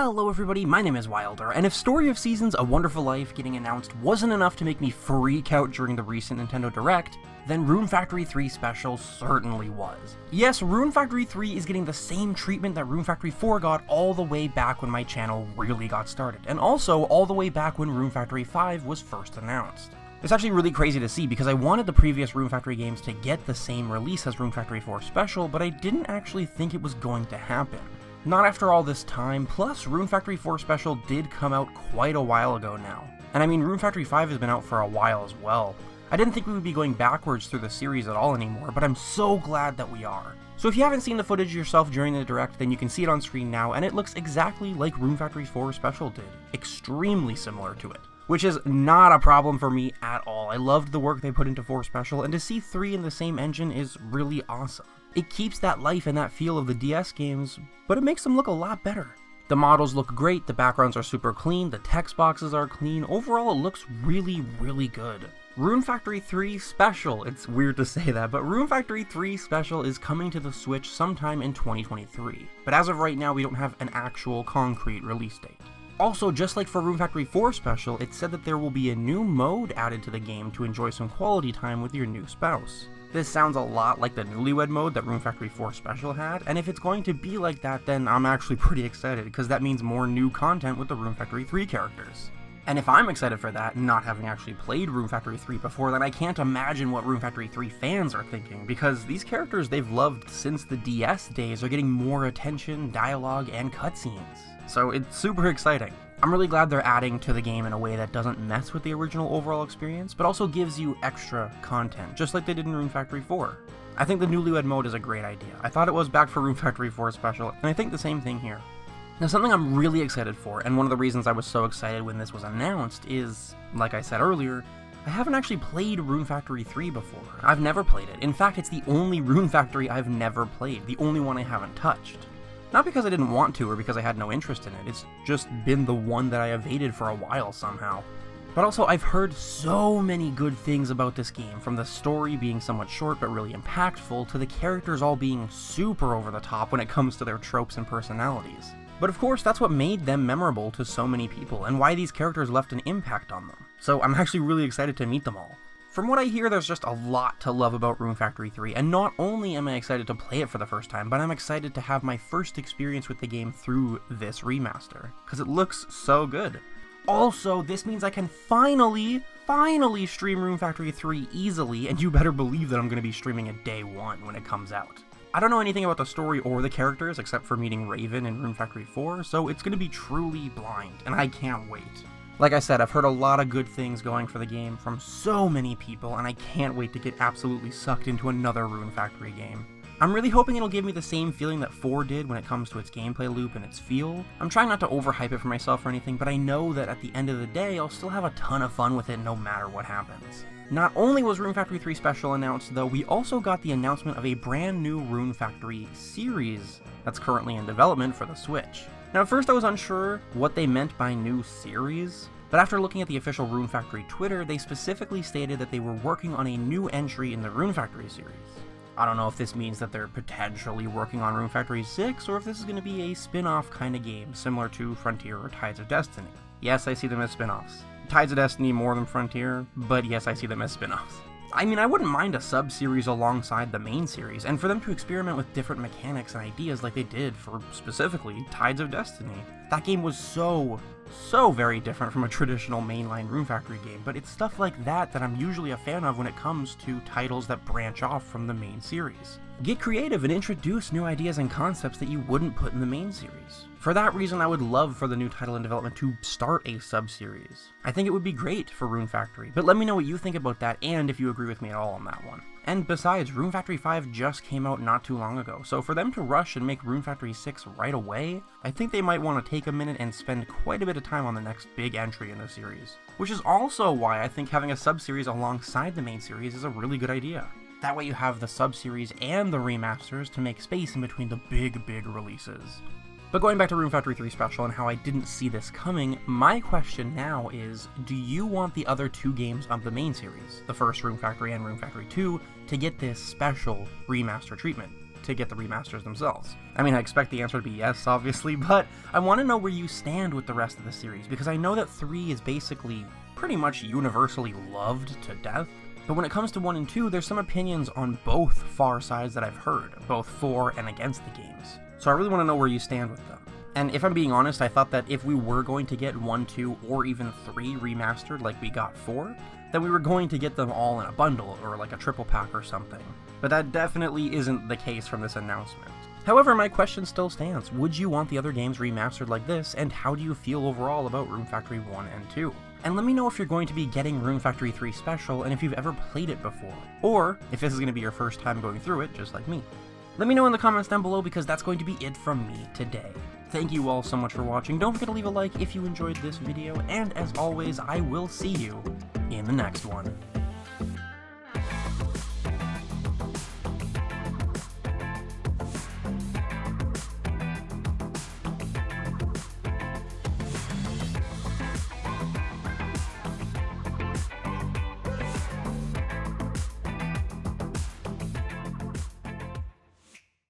Hello everybody, my name is Wilder, and if Story of Seasons A Wonderful Life getting announced wasn't enough to make me freak out during the recent Nintendo Direct, then Rune Factory 3 Special certainly was. Yes, Rune Factory 3 is getting the same treatment that Rune Factory 4 got all the way back when my channel really got started, and also all the way back when Rune Factory 5 was first announced. It's actually really crazy to see because I wanted the previous Rune Factory games to get the same release as Rune Factory 4 Special, but I didn't actually think it was going to happen. Not after all this time, plus Rune Factory 4 Special did come out quite a while ago now. And I mean, Rune Factory 5 has been out for a while as well. I didn't think we would be going backwards through the series at all anymore, but I'm so glad that we are. So if you haven't seen the footage yourself during the Direct, then you can see it on screen now, and it looks exactly like Rune Factory 4 Special did. Extremely similar to it. Which is not a problem for me at all. I loved the work they put into 4 Special, and to see 3 in the same engine is really awesome. It keeps that life and that feel of the DS games, but it makes them look a lot better. The models look great, the backgrounds are super clean, the text boxes are clean, overall it looks really, really good. Rune Factory 3 Special, it's weird to say that, but Rune Factory 3 Special is coming to the Switch sometime in 2023. But as of right now, we don't have an actual concrete release date. Also, just like for Rune Factory 4 Special, it said that there will be a new mode added to the game to enjoy some quality time with your new spouse. This sounds a lot like the Newlywed mode that Rune Factory 4 Special had, and if it's going to be like that, then I'm actually pretty excited, because that means more new content with the Rune Factory 3 characters. And if I'm excited for that, not having actually played Rune Factory 3 before, then I can't imagine what Rune Factory 3 fans are thinking, because these characters they've loved since the DS days are getting more attention, dialogue, and cutscenes. So it's super exciting. I'm really glad they're adding to the game in a way that doesn't mess with the original overall experience, but also gives you extra content, just like they did in Rune Factory 4. I think the Newlywed mode is a great idea. I thought it was back for Rune Factory 4 Special, and I think the same thing here. Now, something I'm really excited for, and one of the reasons I was so excited when this was announced is, like I said earlier, I haven't actually played Rune Factory 3 before. I've never played it. In fact, it's the only Rune Factory I've never played, the only one I haven't touched. Not because I didn't want to or because I had no interest in it, it's just been the one that I evaded for a while somehow. But also, I've heard so many good things about this game, from the story being somewhat short but really impactful, to the characters all being super over the top when it comes to their tropes and personalities. But of course, that's what made them memorable to so many people, and why these characters left an impact on them. So I'm actually really excited to meet them all. From what I hear, there's just a lot to love about Rune Factory 3, and not only am I excited to play it for the first time, but I'm excited to have my first experience with the game through this remaster, because it looks so good. Also, this means I can finally stream Rune Factory 3 easily, and you better believe that I'm going to be streaming it day one when it comes out. I don't know anything about the story or the characters except for meeting Raven in Rune Factory 4, so it's going to be truly blind, and I can't wait. Like I said, I've heard a lot of good things going for the game from so many people, and I can't wait to get absolutely sucked into another Rune Factory game. I'm really hoping it'll give me the same feeling that 4 did when it comes to its gameplay loop and its feel. I'm trying not to overhype it for myself or anything, but I know that at the end of the day, I'll still have a ton of fun with it no matter what happens. Not only was Rune Factory 3 Special announced, though, we also got the announcement of a brand new Rune Factory series that's currently in development for the Switch. Now, at first I was unsure what they meant by new series, but after looking at the official Rune Factory Twitter, they specifically stated that they were working on a new entry in the Rune Factory series. I don't know if this means that they're potentially working on Rune Factory 6, or if this is going to be a spin-off kind of game, similar to Frontier or Tides of Destiny. Yes, I see them as spin-offs. Tides of Destiny more than Frontier, but yes, I see them as spin-offs. I mean, I wouldn't mind a sub-series alongside the main series, and for them to experiment with different mechanics and ideas like they did for, specifically, Tides of Destiny. That game was so very different from a traditional mainline Rune Factory game, but it's stuff like that that I'm usually a fan of when it comes to titles that branch off from the main series. Get creative and introduce new ideas and concepts that you wouldn't put in the main series. For that reason, I would love for the new title in development to start a sub-series. I think it would be great for Rune Factory, but let me know what you think about that and if you agree with me at all on that one. And besides, Rune Factory 5 just came out not too long ago, so for them to rush and make Rune Factory 6 right away, I think they might want to take a minute and spend quite a bit of time on the next big entry in the series. Which is also why I think having a sub-series alongside the main series is a really good idea. That way you have the sub-series and the remasters to make space in between the big releases. But going back to Rune Factory 3 Special and how I didn't see this coming, my question now is, do you want the other 2 games of the main series, the first Rune Factory and Rune Factory 2, to get this special remaster treatment? to get the remasters themselves? I mean, I expect the answer to be yes, obviously, but I want to know where you stand with the rest of the series, because I know that 3 is basically pretty much universally loved to death. But when it comes to 1 and 2, there's some opinions on both far sides that I've heard, both for and against the games. So I really want to know where you stand with them. And if I'm being honest, I thought that if we were going to get 1, 2, or even 3 remastered like we got 4, then we were going to get them all in a bundle, or like a triple pack or something. But that definitely isn't the case from this announcement. However, my question still stands. Would you want the other games remastered like this, and how do you feel overall about Rune Factory 1 and 2? And let me know if you're going to be getting Rune Factory 3 Special, and if you've ever played it before, or if this is going to be your first time going through it, just like me. Let me know in the comments down below, because that's going to be it from me today. Thank you all so much for watching. Don't forget to leave a like if you enjoyed this video, and as always, I will see you in the next one.